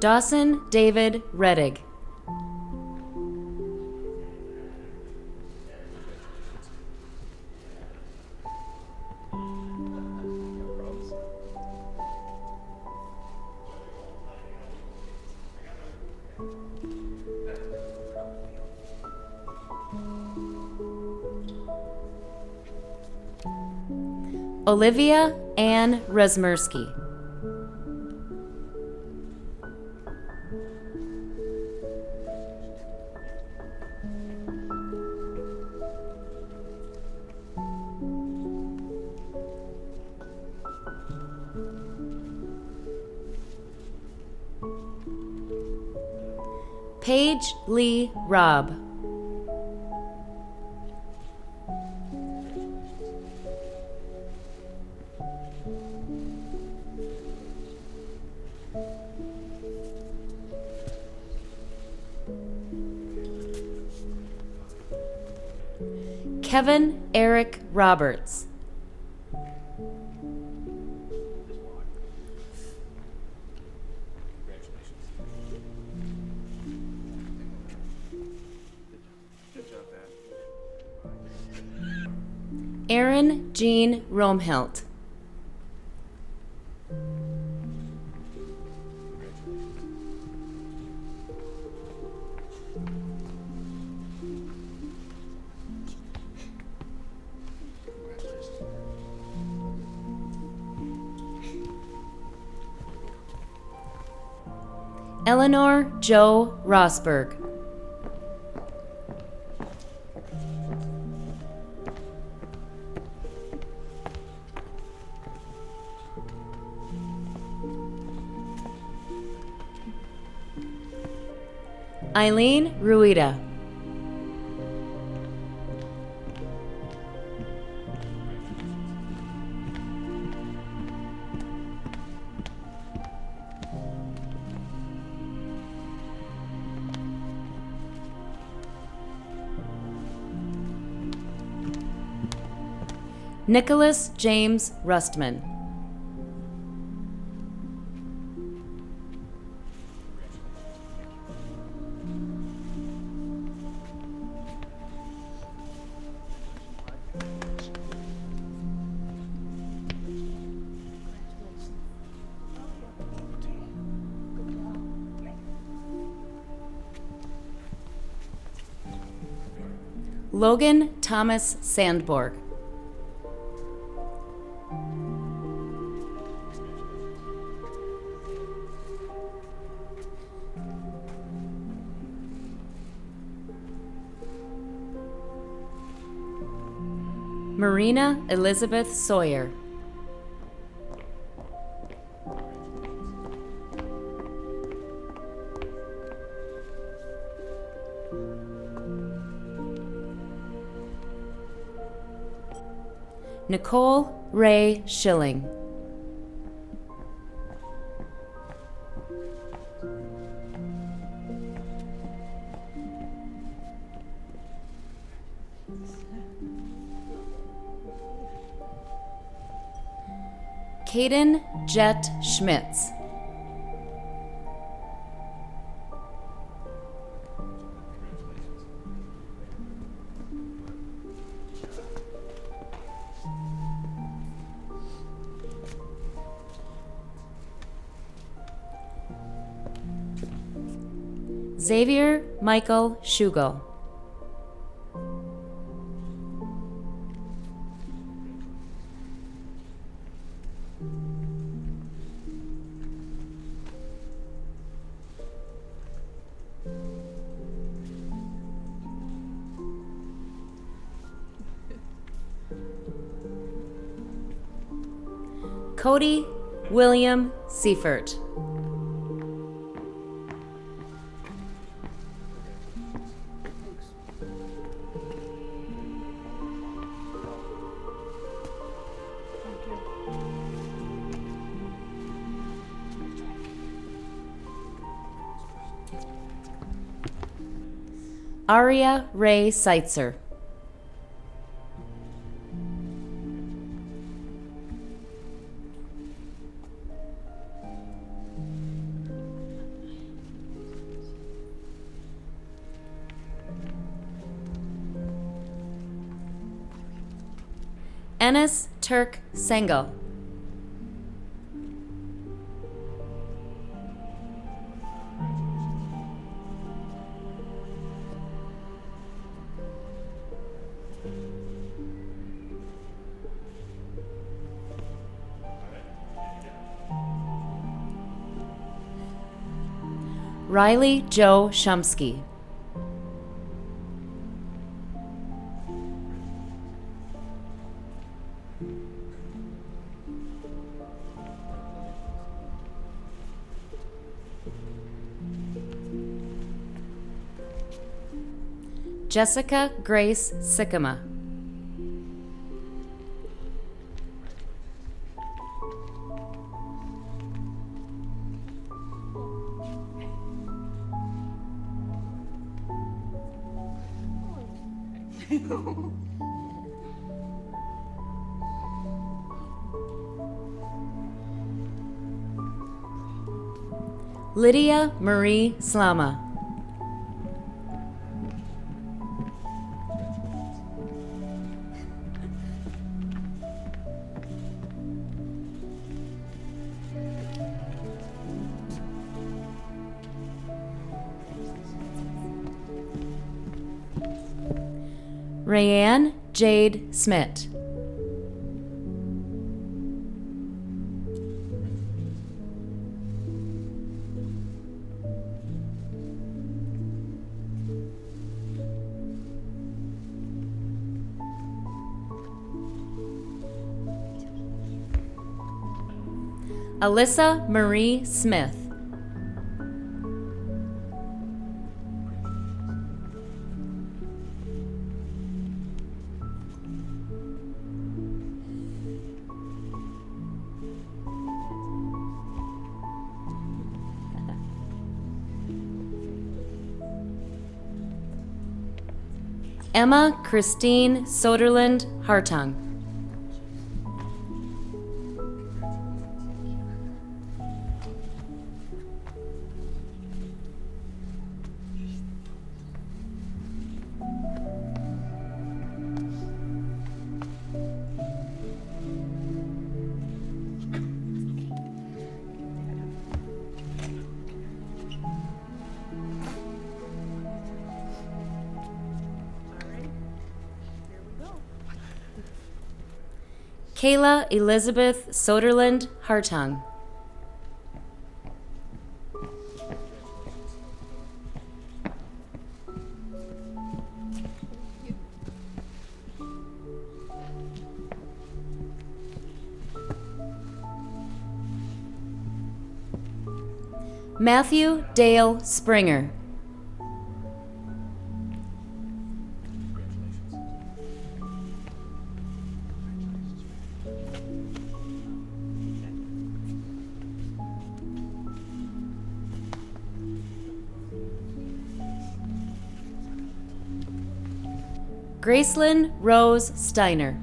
Dawson David Reddig. Olivia Ann Resmersky. Paige Lee Robb. Kevin Eric Roberts. Aaron Jean Romhelt. Eleanor Joe Rosberg. Eileen Ruida. Nicholas James Rustman. Logan Thomas Sandborg. Marina Elizabeth Sawyer. Nicole Ray Schilling. Caden Jet Schmitz. Xavier Michael Schugel. Cody William Seifert. Aria Ray Seitzer. Enes Turk Sengel. Riley Joe Shumsky. Jessica Grace Sikkema. Lydia Marie Slama. Rayanne Jade Smith. Alyssa Marie Smith. Emma Christine Soderland Hartung. Kayla Elizabeth Soderland Hartung. Matthew Dale Springer. Gracelyn Rose Steiner.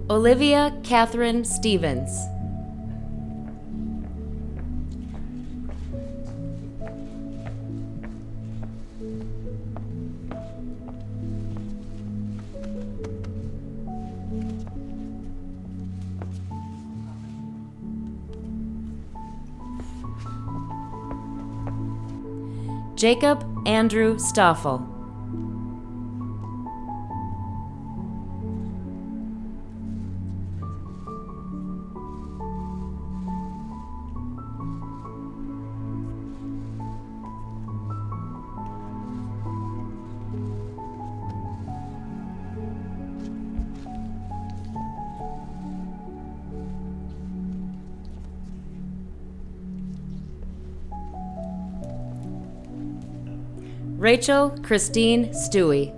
Olivia Catherine Stevens. Jacob Andrew Stoffel. Rachel Christine Stewie.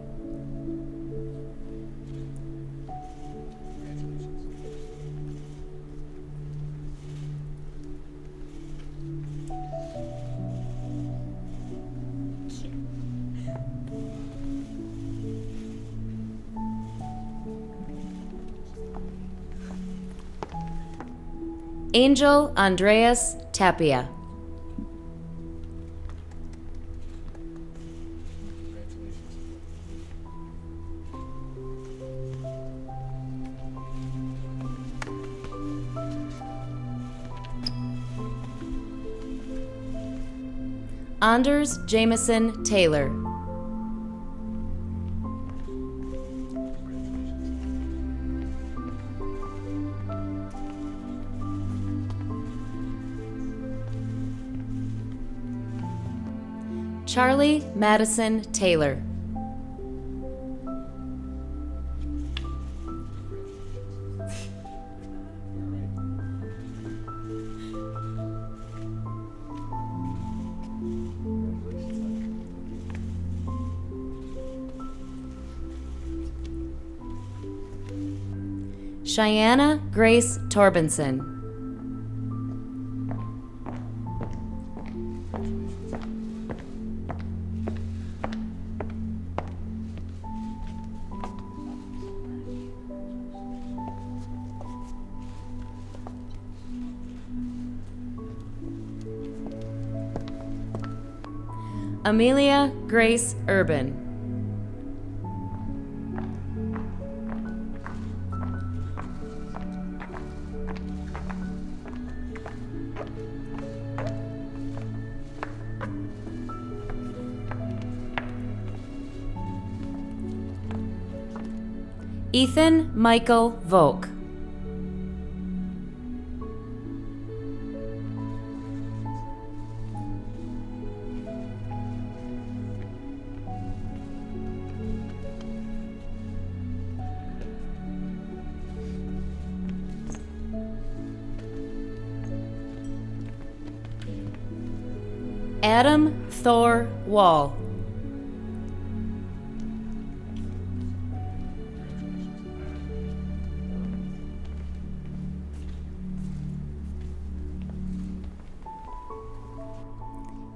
Angel Andreas Tapia. Anders Jameson Taylor. Charlie Madison Taylor. Cheyenne Grace Torbenson. Amelia Grace Urban. Ethan Michael Volk. Adam Thor Wall.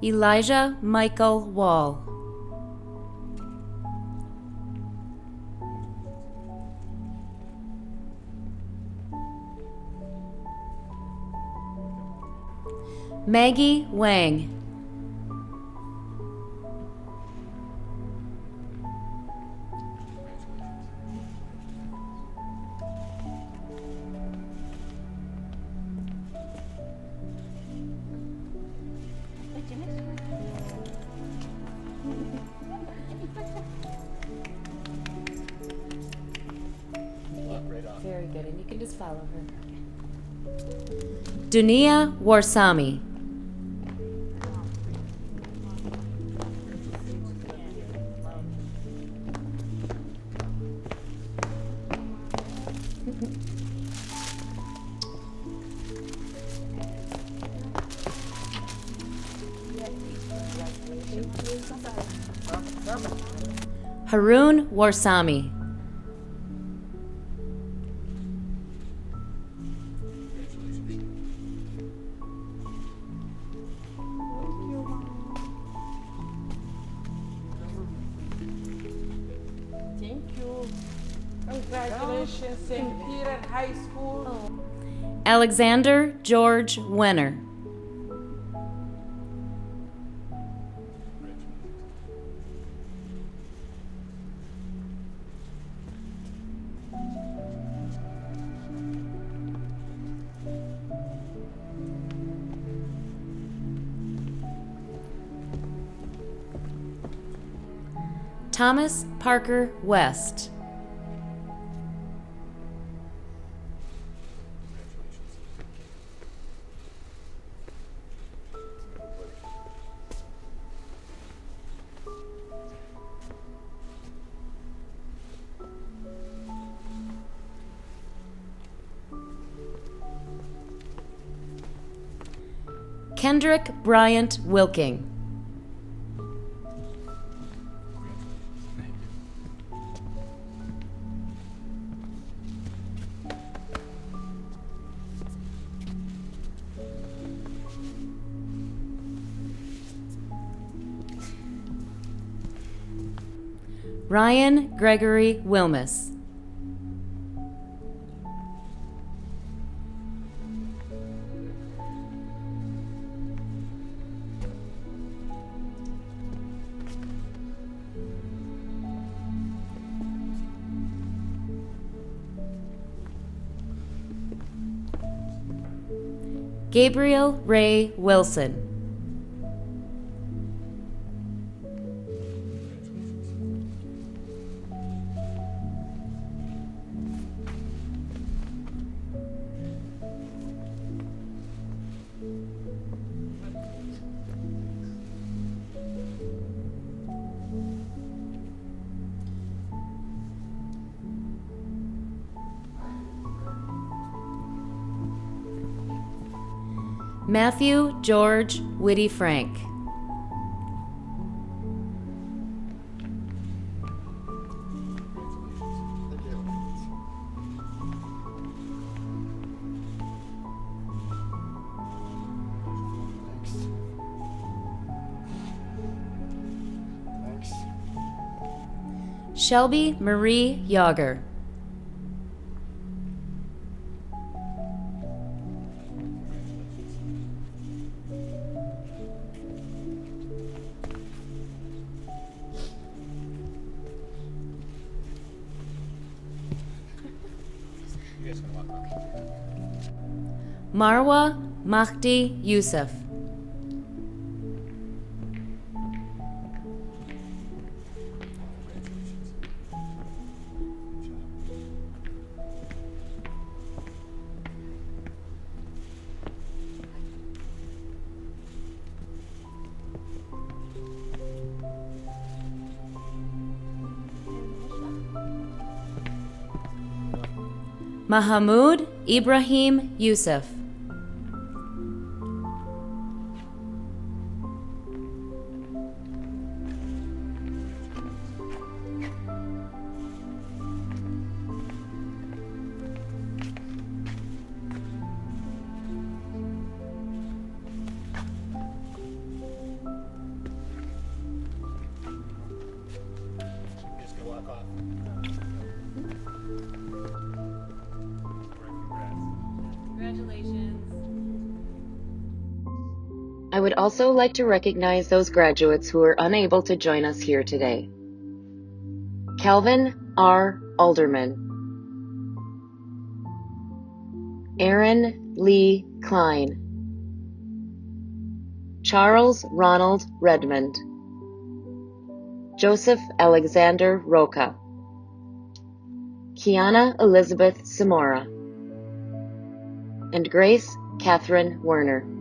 Elijah Michael Wall. Maggie Wang. Very good, and you can just follow her. Dunia Warsami. Harun Warsami. Thank you. Congratulations, St. Peter High School. Alexander George Wenner. Thomas Parker West. Kendrick Bryant Wilking. Ryan Gregory Wilmus. Gabriel Ray Wilson. Matthew George Whitty Frank. Shelby Marie Yager. Marwa Mahdi Yusuf. Mahamoud Ibrahim Yusuf. I would also like to recognize those graduates who are unable to join us here today. Calvin R. Alderman, Aaron Lee Klein, Charles Ronald Redmond, Joseph Alexander Roca, Kiana Elizabeth Samora, and Grace Catherine Werner.